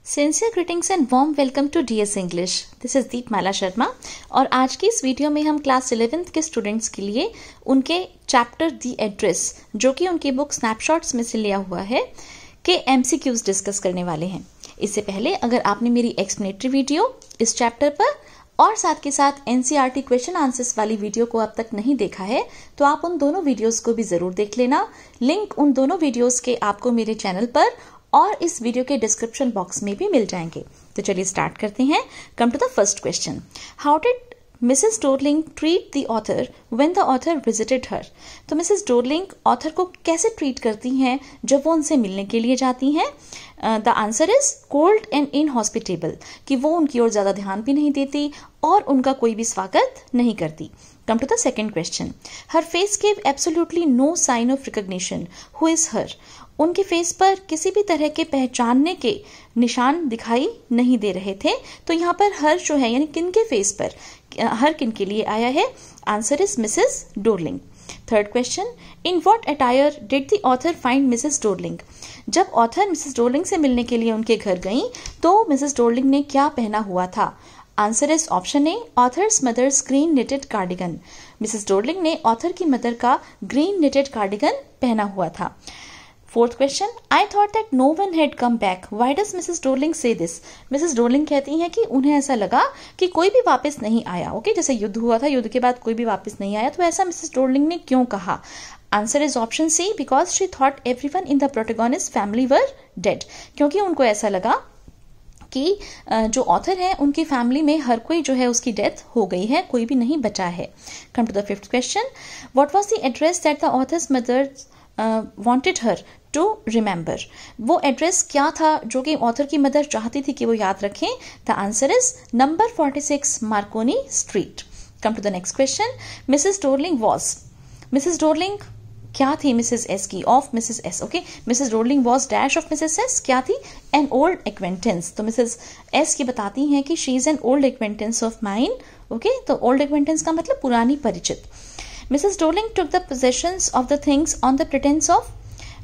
Sincere greetings and warm welcome to DS English. This is Deepmala Sharma और आज की इस वीडियो में हम क्लास 11th के स्टूडेंट्स के लिए उनके चैप्टर दी एड्रेस, जो कि उनकी बुक स्नैपशॉट्स में से लिया हुआ है, के एमसीक्यूज डिस्कस करने वाले हैं। इससे पहले अगर आपने मेरी एक्सप्लेनेटरी वीडियो इस चैप्टर पर और साथ के साथ एनसीईआरटी क्वेश्चन आंसर्स वाली वीडियो को अब तक नहीं देखा है तो आप उन दोनों वीडियोस को भी जरूर देख लेना। लिंक उन दोनों वीडियोस के आपको मेरे चैनल पर और इस वीडियो के डिस्क्रिप्शन बॉक्स में भी मिल जाएंगे। तो चलिए स्टार्ट करते हैं। Come to the first question, how did Mrs Dorling treat the author when the author visited her. तो मिसेस डोरलिंग ऑथर को कैसे ट्रीट करती हैं जब वो उनसे मिलने के लिए जाती हैं? The answer is cold and inhospitable, कि वो उनकी ओर ज्यादा ध्यान भी नहीं देती और उनका कोई भी स्वागत नहीं करती। Come to the second question. Her face gave absolutely no sign of recognition. Who is her? उनके फेस पर किसी भी तरह के पहचानने के निशान दिखाई नहीं दे रहे थे। तो यहाँ पर हर जो है यानी किन के फेस पर हर किन के लिए आया है? Answer is Mrs Dorling. Third question, in what attire did the author find Mrs Dorling. जब ऑथर मिसेस डोरलिंग से मिलने के लिए उनके घर गई तो मिसेस डोरलिंग ने क्या पहना हुआ था? Answer is option A, author's mother's green knitted cardigan. Mrs Dorling ने ऑथर की मदर का ग्रीन निटेड कार्डिगन पहना हुआ था। Fourth question, I thought that no one had come back, why does Mrs Dorling say this. Mrs Dorling कहती हैं कि उन्हें ऐसा लगा कि कोई भी वापस नहीं आया। ओके, जैसे युद्ध हुआ था, युद्ध के बाद कोई भी वापस नहीं आया, तो ऐसा मिसेस डोरलिंग ने क्यों कहा? Answer is option C, because she thought everyone in the protagonist family were dead. क्योंकि उनको ऐसा लगा कि जो ऑथर है उनकी फैमिली में हर कोई जो है उसकी डेथ हो गई है, कोई भी नहीं बचा है। Come to the fifth question, what was the address that the author's mother wanted her to remember. वो एड्रेस क्या था जो कि ऑथर की मदर चाहती थी कि वो याद रखें? The answer is number 46 Marconi Street. Come to the next question, Mrs Dorling was. Mrs Dorling क्या थी मिसेस एस की? Of Mrs S. Okay, Mrs Dorling was dash of Mrs S, क्या थी? An old acquaintance. तो Mrs S की बताती हैं कि she is an old acquaintance of mine. Okay, तो ओल्ड एक्वेंटेंस का मतलब पुरानी परिचित। Mrs Dorling took the possessions of the things on the pretence of.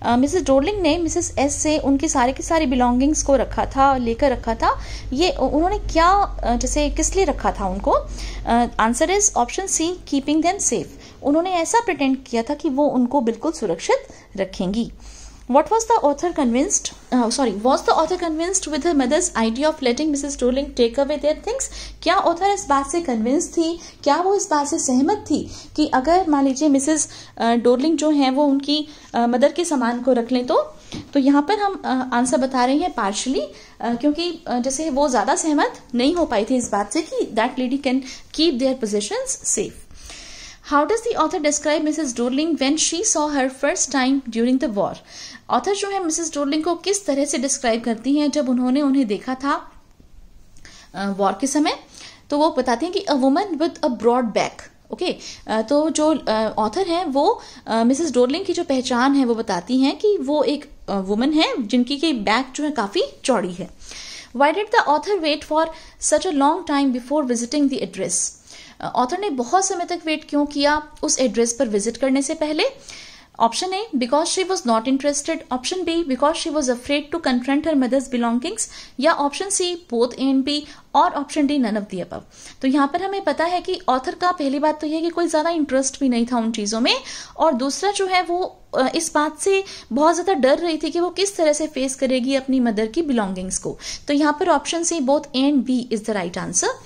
Mrs Dorling ने मिसेस एस से उनकी सारे की सारी बिलोंगिंग्स को रखा था, लेकर रखा था। ये उन्होंने क्या जैसे किस लिए रखा था उनको? Answer is option C, keeping them safe. उन्होंने ऐसा प्रिटेंड किया था कि वो उनको बिल्कुल सुरक्षित रखेंगी। What was the author convinced? Was the author convinced with her mother's idea of letting Mrs. Dorling take away their things? क्या ऑथर इस बात से कन्विंस थी, क्या वो इस बात से सहमत थी कि अगर मान लीजिए मिसेस डोरलिंग जो है वो उनकी मदर के सामान को रख लें तो यहाँ पर हम आंसर बता रहे हैं पार्शली, क्योंकि जैसे वो ज्यादा सहमत नहीं हो पाई थी इस बात से कि that lady can keep their possessions safe. How does the author describe Mrs. Dorling when she saw her first time during the war? Author जो है मिसेस डोरलिंग को किस तरह से डिस्क्राइब करती हैं जब उन्होंने उन्हें देखा था वॉर के समय? तो वो बताती हैं कि a woman with a broad back. Okay, तो जो ऑथर है वो मिसेस डोरलिंग की जो पहचान है वो बताती हैं कि वो एक वुमन है जिनकी की बैक जो है काफी चौड़ी है। Why did the author wait for such a long time before visiting the address? Author ने बहुत समय तक वेट क्यों किया उस एड्रेस पर विजिट करने से पहले? Option A, because she was not interested. Option B, because she was afraid to confront her mother's belongings. या option C, both A and B. और option D, none of the above. तो यहाँ पर हमें पता है कि ऑथर का पहली बात तो यह कि कोई ज्यादा इंटरेस्ट भी नहीं था उन चीजों में, और दूसरा जो है वो इस बात से बहुत ज्यादा डर रही थी कि वो किस तरह से फेस करेगी अपनी मदर की बिलोंगिंग्स को। तो यहाँ पर option C, both A and B is the right answer.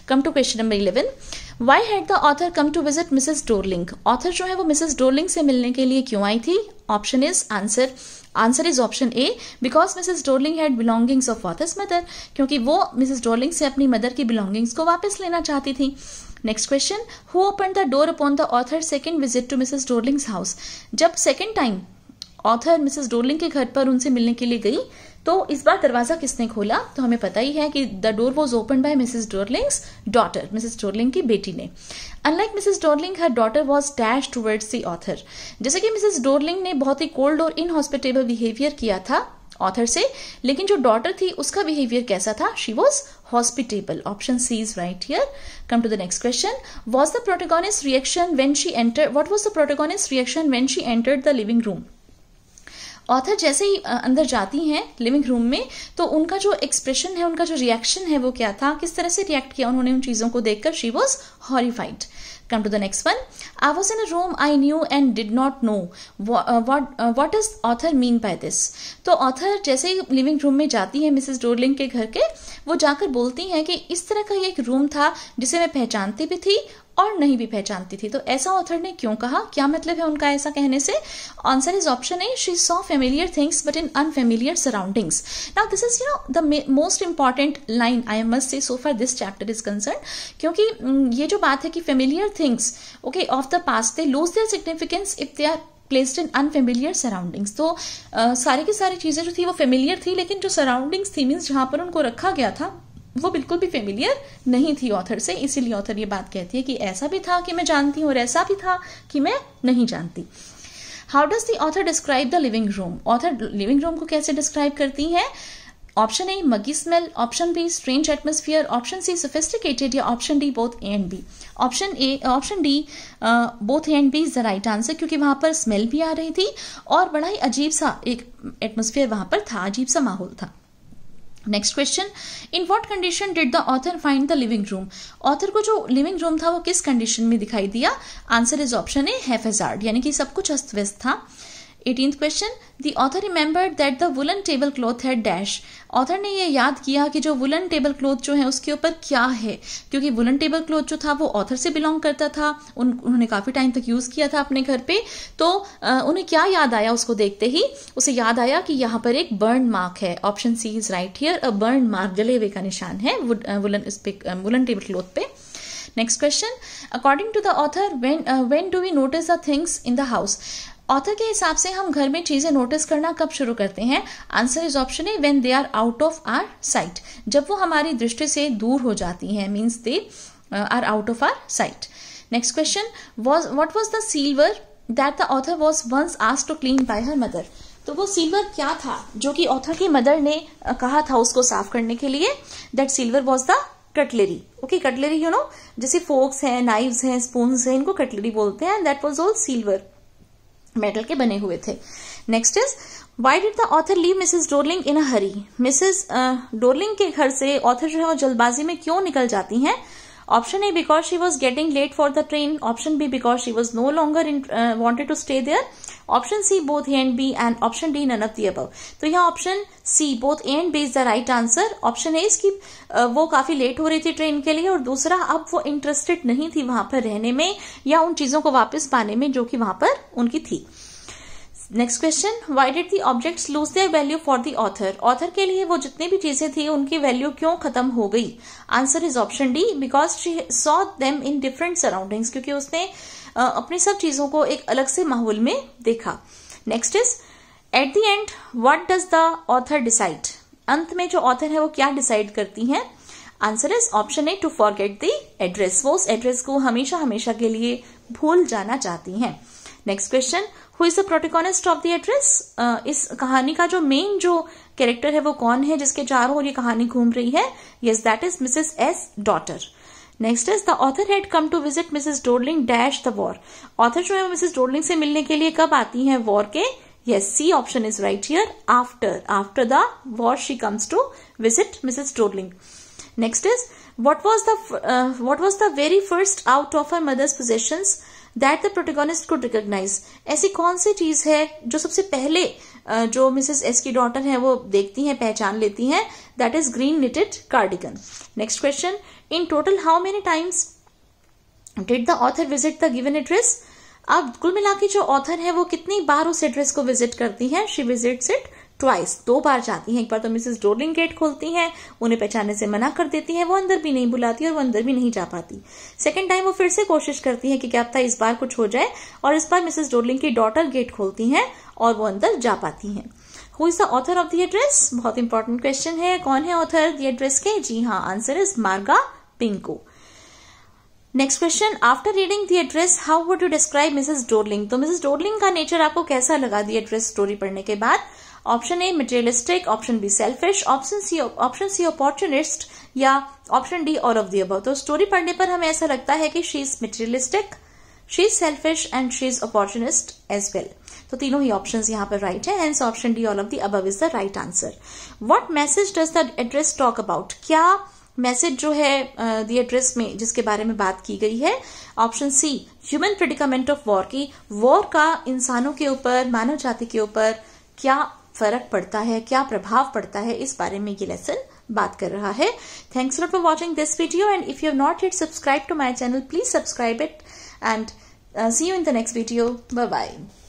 Come to question number 11, Why had the author come to visit Mrs. Dorling? Author जो है वो मिसेस डोरलिंग से मिलने के लिए क्यों आई थी? Option is answer is option A, because Mrs Dorling had belongings of author's mother, क्योंकि वो मिसेस डोरलिंग से अपनी मदर की बिलोंगिंग्स को वापस लेना चाहती थी। Next question, who opened the door upon the author second visit to Mrs Dorling's house. जब second time author Mrs Dorling के घर पर उनसे मिलने के लिए गई तो इस बार दरवाजा किसने खोला? तो हमें पता ही है कि the door was open by Mrs Dorling's daughter, Mrs Dorling की बेटी ने। Unlike Mrs Dorling, her daughter was dash towards the author. जैसे कि मिसेस डोरलिंग ने बहुत ही कोल्ड और इनहॉस्पिटेबल बिहेवियर किया था ऑथर से, लेकिन जो डॉटर थी उसका बिहेवियर कैसा था? She was hospitable. Option C is right here. Come to the next question, was the protagonist reaction when she entered? What was the protagonist reaction when she entered the living room? Author जैसे ही अंदर जाती हैं living room में, तो उनका जो expression है, उनका जो रिएक्शन है वो क्या था, किस तरह से रिएक्ट किया उन्होंने उन चीजों को देखकर. She was horrified. Come to the next one. I was in a room I knew and did not know. What does author mean by this? तो ऑथर जैसे ही लिविंग रूम में जाती है मिसेस डोरलिंग के घर के, वो जाकर बोलती हैं कि इस तरह का ये एक रूम था जिसे मैं पहचानती भी थी और नहीं भी पहचानती थी. तो ऐसा ऑथर ने क्यों कहा, क्या मतलब है उनका ऐसा कहने से? Answer is option A, she saw familiar things but in unfamiliar surroundings. Now this is the most important line I must say so far this chapter is concern, क्योंकि ये जो बात है कि familiar things okay of the past they lose their significance if they are placed in unfamiliar surroundings. तो सारी की सारी चीजें जो थी वो फेमिलियर थी, लेकिन जो सराउंडिंग्स थी, मीन्स जहां पर उनको रखा गया था, वो बिल्कुल भी फेमिलियर नहीं थी ऑथर से. इसीलिए ऑथर ये बात कहती है कि ऐसा भी था कि मैं जानती हूं और ऐसा भी था कि मैं नहीं जानती. How does the author describe the living room? Author living room को कैसे डिस्क्राइब करती है? Option A muggy smell, option B strange atmosphere, option C sophisticated, या option D both A and B. Option D both A and B is the right answer, क्योंकि वहां पर smell भी आ रही थी और बड़ा ही अजीब सा एक एटमोस्फियर वहां पर था, अजीब सा माहौल था. Next question, in what condition did the author find the living room? Author को जो लिविंग रूम था वो किस कंडीशन में दिखाई दिया? Answer is option A haphazard, यानी कि सब कुछ अस्त व्यस्त था. 18th question, the author remembered that the woollen table cloth had dash. Author ने ये याद किया कि जो वुलन टेबल क्लॉथ जो है उसके ऊपर क्या है, क्योंकि वुलन टेबल क्लॉथ जो था वो ऑथर से बिलोंग करता था, उन्होंने काफी टाइम तक यूज किया था अपने घर पे. तो उन्हें क्या याद आया? उसको देखते ही उसे याद आया कि यहाँ पर एक बर्न मार्क है. Option C is right here, a burn mark, जले हुए का निशान है वुलन टेबल क्लॉथ पे. Next question, according to the author when do we notice the things in the house? Author के हिसाब से हम घर में चीजें नोटिस करना कब शुरू करते हैं? Answer is option A, when they are out of our sight, जब वो हमारी दृष्टि से दूर हो जाती हैं, means they are out of our sight. Next question, what was the silver that the author was once asked to clean by her mother? तो वो सिल्वर क्या था जो कि ऑथर की मदर ने कहा था उसको साफ करने के लिए? That silver was the cutlery. Okay, cutlery जैसे फोक्स हैं, नाइव्स हैं, स्पून्स हैं, इनको कटलरी बोलते हैं. That was all silver, metal के बने हुए थे. Next is, why did the author leave Mrs Dorling in a hurry? Mrs Dorling के घर से ऑथर जो है वो जल्दबाजी में क्यों निकल जाती हैं? Option A, because she was getting late for the train. Option B, because she was no longer wanted to stay there. Option C both A and B, and option D none of the above. तो यहाँ option C both A and B is the right answer. Option A इसकी वो काफी late हो रही थी train के लिए, और दूसरा अब वो इंटरेस्टेड नहीं थी वहां पर रहने में या उन चीजों को वापस पाने में जो कि वहां पर उनकी थी. Next question, why did the objects lose their value for the author? Author के लिए वो जितनी भी चीजें थी उनकी वैल्यू क्यों खत्म हो गई? Answer is option D, because she saw them in different surroundings, क्योंकि उसने अपनी सब चीजों को एक अलग से माहौल में देखा. Next is, at the end what does the author decide? अंत में जो ऑथर है वो क्या डिसाइड करती हैं? Answer is option A, to forget the address. वो उस एड्रेस को हमेशा हमेशा के लिए भूल जाना चाहती हैं. Next question, who is the protagonist of the address? इस कहानी का जो मेन जो कैरेक्टर है वो कौन है जिसके चारों ओर ये कहानी घूम रही है? Yes, that is Mrs S daughter. Next is, the author had come to visit Mrs Dorling dash the war. Author जो है वो मिसेस डोरलिंग से मिलने के लिए कब आती हैं? वॉर के. Yes, C option is right here, after the war she comes to visit Mrs Dorling. Next is, what was the very first out of her mother's possessions that the protagonist could recognize? ऐसी कौन सी चीज है जो सबसे पहले जो Mrs S की daughter है वो देखती हैं, पहचान लेती हैं? That is green knitted cardigan. Next question, in total how many times did the author visit the given address? अब कुल मिला के जो ऑथर है वो कितनी बार उस एड्रेस को विजिट करती है? शी विजिट्स इट ट्वाइस, 2 बार जाती हैं. एक बार तो मिसेस डोरलिंग गेट खोलती हैं, उन्हें पहचानने से मना कर देती हैं, वो अंदर भी नहीं बुलाती और वो अंदर भी नहीं जा पाती. सेकंड टाइम वो फिर से कोशिश करती है कि क्या पता इस बार कुछ हो जाए, और इस बार मिसेस डोरलिंग की डॉटर गेट खोलती हैं और वो अंदर जा पाती हैं. Who is the author of the address? बहुत इंपॉर्टेंट क्वेश्चन है. कौन है ऑथर द एड्रेस के? जी हाँ, answer is Marga Pinko. Next question, after reading the address how would you describe Mrs Dorling? तो मिसेस डोरलिंग का नेचर आपको कैसा लगा द एड्रेस स्टोरी पढ़ने के बाद? Option A materialistic, option B selfish, option C opportunist, या option D all of the above. तो स्टोरी पढ़ने पर हमें ऐसा लगता है कि she is materialistic, she is selfish and she is opportunist as well. तो तीनों ही ऑप्शंस यहाँ पर राइट है, hence option D all of the above is the right answer. What message does the address talk about, क्या message जो है the address में जिसके बारे में बात की गई है? Option C human predicament of war, की वॉर का इंसानों के ऊपर, मानव जाति के ऊपर क्या फर्क पड़ता है, क्या प्रभाव पड़ता है, इस बारे में ये लेसन बात कर रहा है। Thanks for watching this video and if you have not yet subscribe to my channel please subscribe it and see you in the next video. Bye bye.